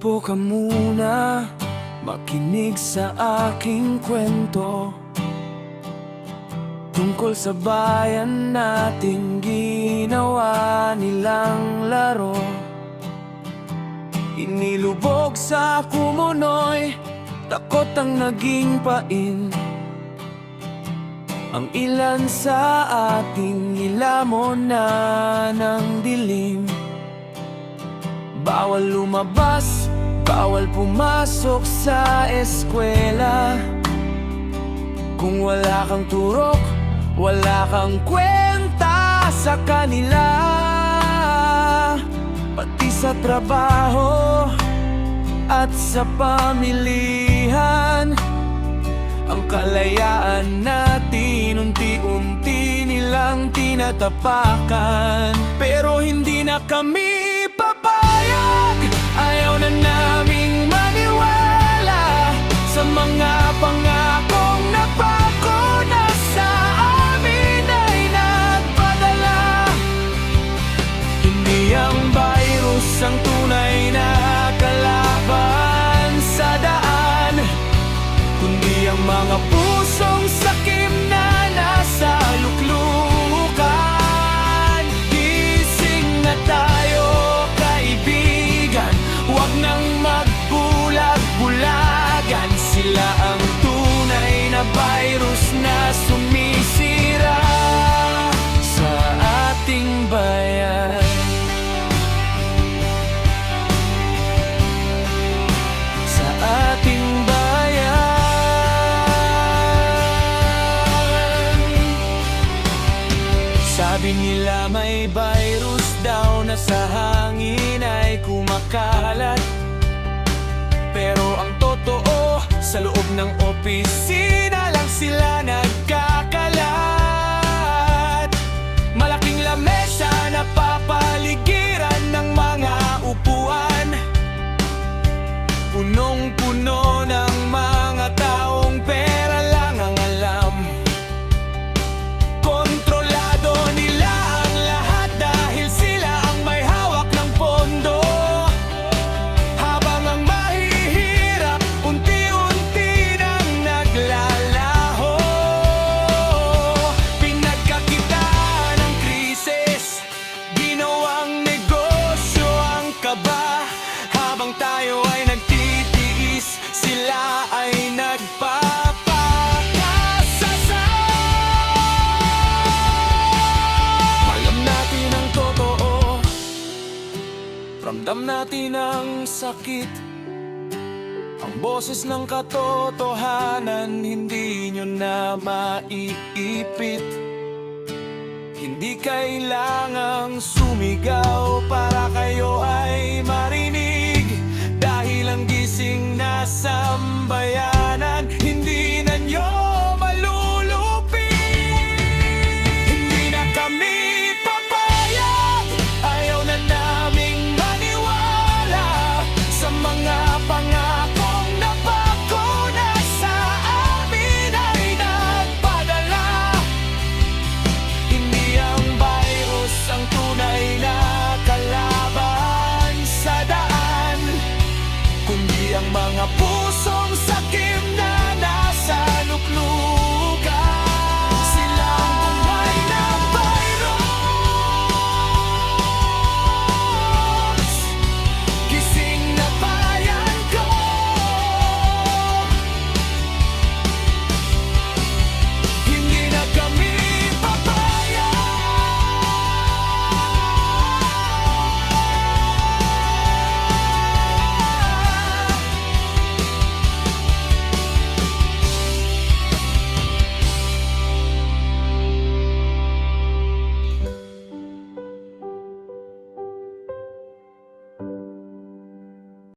Upo ka muna, makinig sa aking kwento tungkol sa bayan nating ginawa nilang laro. Inilubog sa kumunoy, takot ang naging pain. Ang ilan sa ating nilamon na ng dilim. Bawal lumabas, bawal pumasok sa eskwela. Kung wala kang turok, wala kang kwenta sa kanila. Pati sa trabaho at sa pamilihan, ang kalayaan natin unti-unti nilang tinatapakan. Pero hindi na kami papayag, ayaw na naming maniwala sa mga pangakong napako na sa amin ay nagpadala. Hindi ang virus ang tunay na kalaban sa daan, kundi ang mga pusong sakim na nasa luklukan. Gising na tayo, kaibigan, huwag nang magbulag-bulagan. Sila ang tunay na virus na sumisira sa ating bayan. Sa ating bayan. Sabi nila may virus daw na sa hangin ay kumakalat. Pero ang totoo, sa loob ng opisina lang sila nagkakalat. Malaking lamesa na papaligiran ng mga upuan, punong-puno ng mga taong pera lang ang alam. Kontrolado nila ang lahat dahil sila ang may hawak ng pondo. Habang ang mahihirap unti-unti nang naglalaho. Pinagkakitaan ng krisis, ginawang negosyo ang kaba. Habang tayo ay nagtitiis, sila ay nagpapakasasa. Alam natin ang totoo, ramdam natin ang sakit. Ang boses ng katotohanan hindi nyo na maiipit. Hindi kailangang sumigaw para kayo ay marinig, dahil ang gising na sambayanan hindi na nyo malulupi. Hindi na kami papayag, ayaw na naming maniwala sa mga pangakong napako na sa amin ay nagpadala. Hindi ang virus ang tunay na kalaban sa daan, kundi ang mga pusong sakim na nasa luklukan.